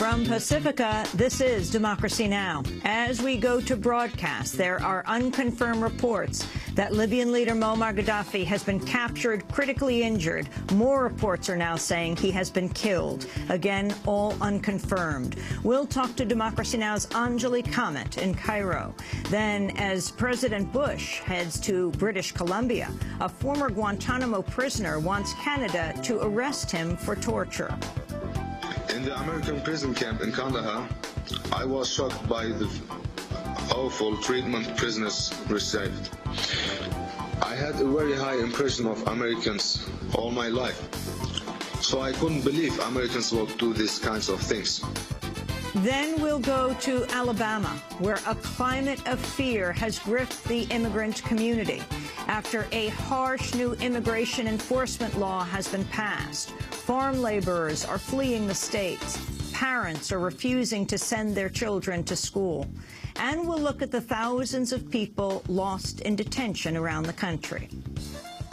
From Pacifica, this is Democracy Now! As we go to broadcast, there are unconfirmed reports that Libyan leader Moammar Gaddafi has been captured, critically injured. More reports are now saying he has been killed. Again, all unconfirmed. We'll talk to Democracy Now!'s Anjali Kamat in Cairo. Then, as President Bush heads to British Columbia, a former Guantanamo prisoner wants Canada to arrest him for torture. In the American prison camp in Kandahar, I was shocked by the awful treatment prisoners received. I had a very high impression of Americans all my life, so I couldn't believe Americans would do these kinds of things. Then we'll go to Alabama, where a climate of fear has gripped the immigrant community after a harsh new immigration enforcement law has been passed. Farm laborers are fleeing the states. Parents are refusing to send their children to school. And we'll look at the thousands of people lost in detention around the country.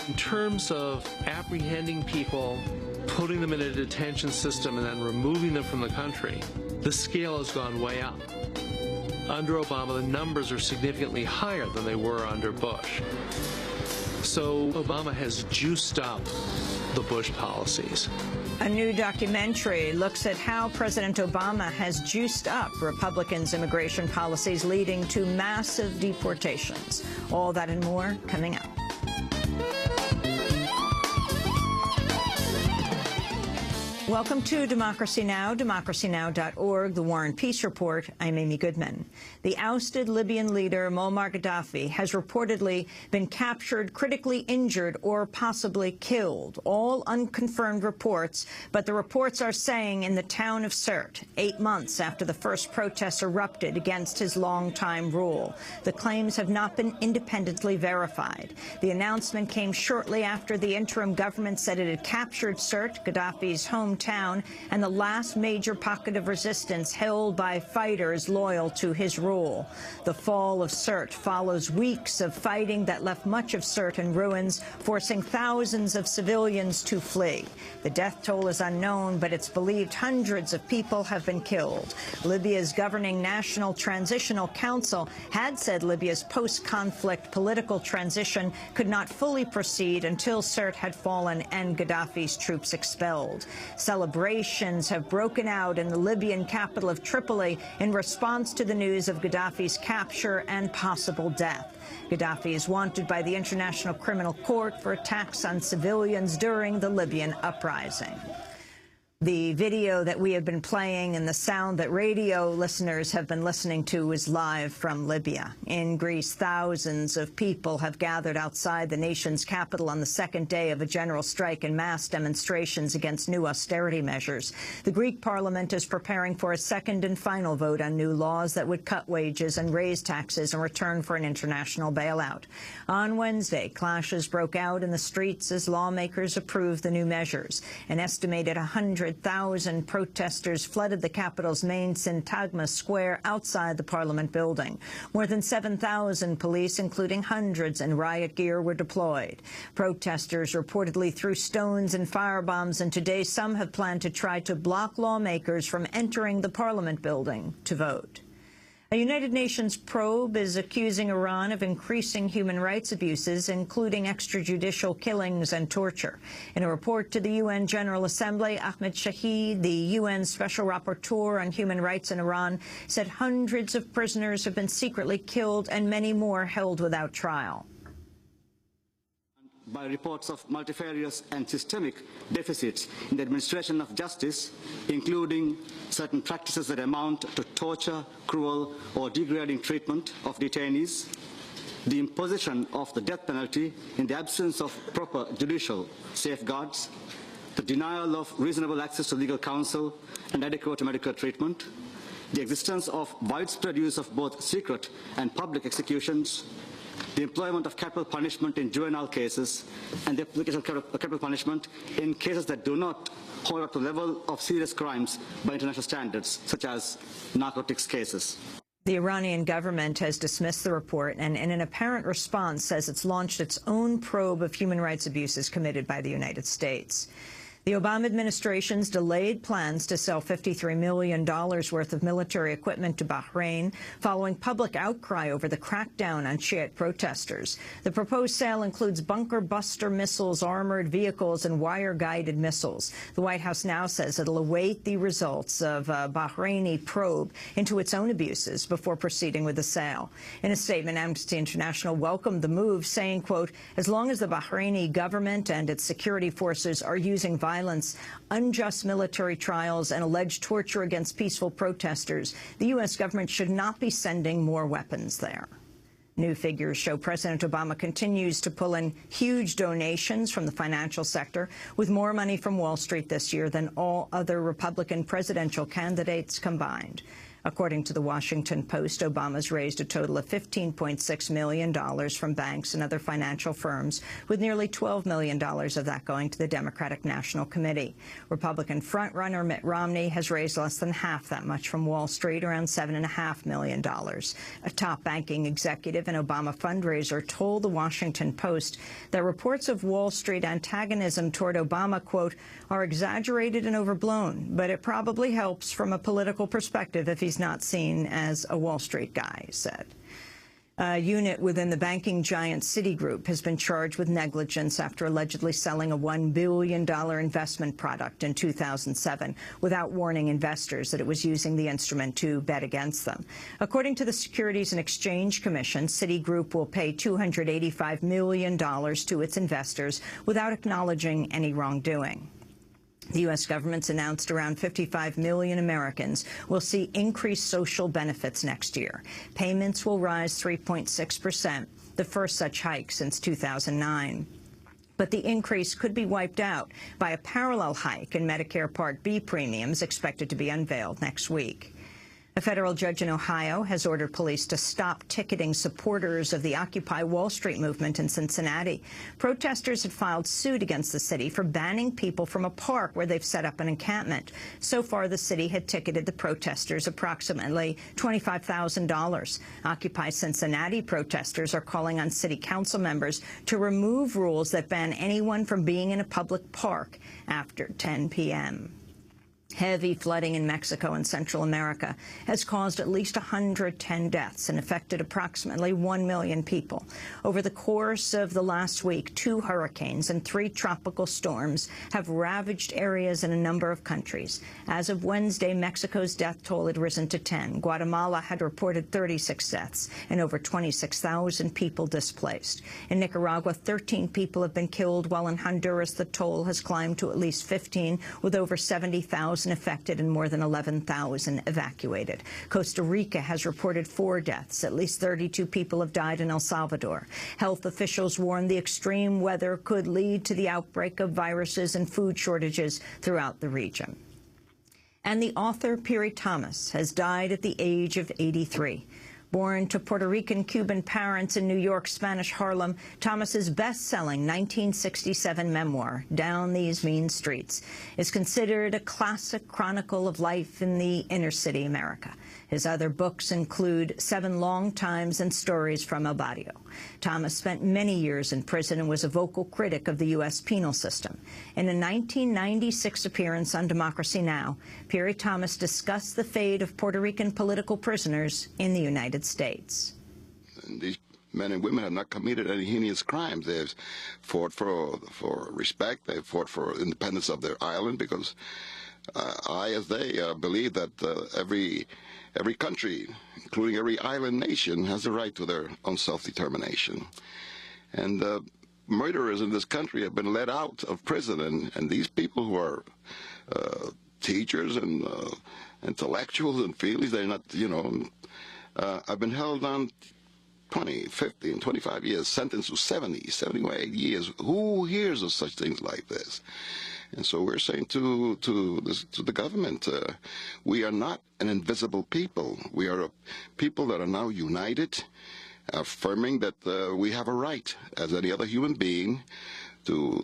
In terms of apprehending people, putting them in a detention system, and then removing them from the country, the scale has gone way up. Under Obama, the numbers are significantly higher than they were under Bush. So Obama has juiced up the Bush policies. A new documentary looks at how President Obama has juiced up Republicans' immigration policies, leading to massive deportations. All that and more coming up. Welcome to Democracy Now!, democracynow.org, The War and Peace Report. I'm Amy Goodman. The ousted Libyan leader, Moammar Gaddafi, has reportedly been captured, critically injured, or possibly killed. All unconfirmed reports, but the reports are saying in the town of Sirte, 8 months after the first protests erupted against his longtime rule. The claims have not been independently verified. The announcement came shortly after the interim government said it had captured Sirte, Gaddafi's hometown, and the last major pocket of resistance held by fighters loyal to his rule. The fall of Sirte follows weeks of fighting that left much of Sirte in ruins, forcing thousands of civilians to flee. The death toll is unknown, but it's believed hundreds of people have been killed. Libya's governing National Transitional Council had said Libya's post-conflict political transition could not fully proceed until Sirte had fallen and Gaddafi's troops expelled. Celebrations have broken out in the Libyan capital of Tripoli in response to the news of Gaddafi's capture and possible death. Gaddafi is wanted by the International Criminal Court for attacks on civilians during the Libyan uprising. The video that we have been playing and the sound that radio listeners have been listening to is live from Libya. In Greece, thousands of people have gathered outside the nation's capital on the second day of a general strike and mass demonstrations against new austerity measures. The Greek parliament is preparing for a second and final vote on new laws that would cut wages and raise taxes in return for an international bailout. On Wednesday, clashes broke out in the streets as lawmakers approved the new measures. An estimated 100,000 protesters flooded the capital's main Syntagma Square outside the Parliament building. More than 7,000 police, including hundreds in riot gear, were deployed. Protesters reportedly threw stones and firebombs, and today some have planned to try to block lawmakers from entering the Parliament building to vote. A United Nations probe is accusing Iran of increasing human rights abuses, including extrajudicial killings and torture. In a report to the UN General Assembly, Ahmed Shahid, the UN Special Rapporteur on Human Rights in Iran, said hundreds of prisoners have been secretly killed and many more held without trial. By reports of multifarious and systemic deficits in the administration of justice, including certain practices that amount to torture, cruel or degrading treatment of detainees, the imposition of the death penalty in the absence of proper judicial safeguards, the denial of reasonable access to legal counsel and adequate medical treatment, the existence of widespread use of both secret and public executions, the employment of capital punishment in juvenile cases, and the application of capital punishment in cases that do not hold up to the level of serious crimes by international standards, such as narcotics cases. The Iranian government has dismissed the report and, in an apparent response, says it's launched its own probe of human rights abuses committed by the United States. The Obama administration's delayed plans to sell $53 million worth of military equipment to Bahrain following public outcry over the crackdown on Shiite protesters. The proposed sale includes bunker buster missiles, armored vehicles, and wire-guided missiles. The White House now says it'll await the results of a Bahraini probe into its own abuses before proceeding with the sale. In a statement, Amnesty International welcomed the move, saying, quote, as long as the Bahraini government and its security forces are using violence, unjust military trials, and alleged torture against peaceful protesters, the U.S. government should not be sending more weapons there. New figures show President Obama continues to pull in huge donations from the financial sector, with more money from Wall Street this year than all other Republican presidential candidates combined. According to the Washington Post, Obama's raised a total of $15.6 million from banks and other financial firms, with nearly $12 million of that going to the Democratic National Committee. Republican frontrunner Mitt Romney has raised less than half that much from Wall Street, around $7.5 million. A top banking executive and Obama fundraiser told the Washington Post that reports of Wall Street antagonism toward Obama, quote, are exaggerated and overblown, but it probably helps from a political perspective if he's not seen as a Wall Street guy, he said. A unit within the banking giant Citigroup has been charged with negligence after allegedly selling a $1 billion investment product in 2007 without warning investors that it was using the instrument to bet against them. According to the Securities and Exchange Commission, Citigroup will pay $285 million to its investors without acknowledging any wrongdoing. The U.S. government's announced around 55 million Americans will see increased social benefits next year. Payments will rise 3.6%, the first such hike since 2009. But the increase could be wiped out by a parallel hike in Medicare Part B premiums expected to be unveiled next week. A federal judge in Ohio has ordered police to stop ticketing supporters of the Occupy Wall Street movement in Cincinnati. Protesters had filed suit against the city for banning people from a park where they've set up an encampment. So far, the city had ticketed the protesters approximately $25,000. Occupy Cincinnati protesters are calling on city council members to remove rules that ban anyone from being in a public park after 10 p.m. Heavy flooding in Mexico and Central America has caused at least 110 deaths and affected approximately 1 million people. Over the course of the last week, 2 hurricanes and 3 tropical storms have ravaged areas in a number of countries. As of Wednesday, Mexico's death toll had risen to 10. Guatemala had reported 36 deaths and over 26,000 people displaced. In Nicaragua, 13 people have been killed, while in Honduras the toll has climbed to at least 15, with over 70,000 affected and more than 11,000 evacuated. Costa Rica has reported 4 deaths. At least 32 people have died in El Salvador. Health officials warn the extreme weather could lead to the outbreak of viruses and food shortages throughout the region. And the author Pierre Thomas has died at the age of 83. Born to Puerto Rican-Cuban parents in New York's Spanish Harlem, Thomas's best-selling 1967 memoir, Down These Mean Streets, is considered a classic chronicle of life in the inner-city America. His other books include 7 Long Times and Stories from El Barrio. Thomas spent many years in prison and was a vocal critic of the U.S. penal system. In a 1996 appearance on Democracy Now!, Pierre Thomas discussed the fate of Puerto Rican political prisoners in the United States. And these men and women have not committed any heinous crimes. They've fought for respect. They've fought for independence of their island, because I, as they, believe that every country, including every island nation, has the right to their own self-determination. And murderers in this country have been let out of prison, and these people who are teachers and intellectuals and feelies, they're not, have been held on 20, 50, and 25 years, sentenced to 70, 78 years. Who hears of such things like this? And so we're saying to the government, we are not an invisible people. We are a people that are now united, affirming that we have a right, as any other human being, to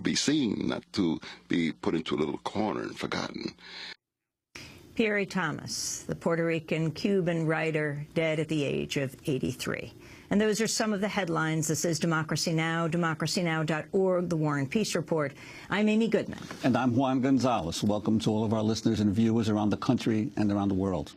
be seen, not to be put into a little corner and forgotten. Pierre Thomas, the Puerto Rican-Cuban writer, dead at the age of 83. And those are some of the headlines. This is Democracy Now!, democracynow.org, The War and Peace Report. I'm Amy Goodman. And I'm Juan Gonzalez. Welcome to all of our listeners and viewers around the country and around the world.